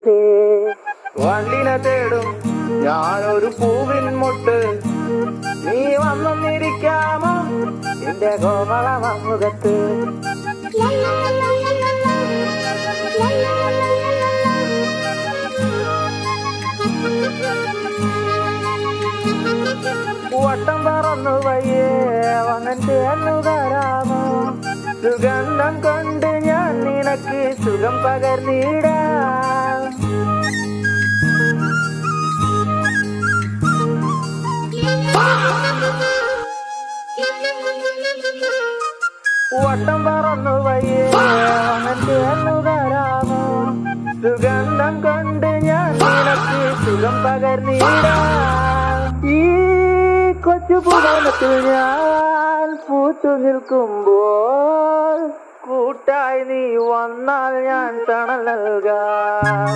മുഖത്തെ വണ്ടിനെ തേടും ഞാനൊരു പൂവിൻ മുട്ട്, നീ വന്നിരിക്കാമോ എന്റെ കോമള മുഖത്ത്. വട്ടം പറന്നു വയ്യേ വന്നിട്ട് എന്നു തരാമോ, സുഗന്ധം കൊണ്ട് ഞാൻ നിനക്ക് സുഖം പകർന്നിടാം. വട്ടം പറന്നു വയ്യേ വന്നിട്ട് എന്നു തരാമോ, സുഗന്ധം കൊണ്ട് ഞാൻ നിനക്ക് സുഖം പകർന്നിടാം. ഈ കൊച്ചു പുരാണത്തിൽ ഞാൻ പൂത്തു നിൽക്കുമ്പോൾ കൂട്ടായി നീ വന്നാൽ ഞാൻ തണൽ നൽകാം.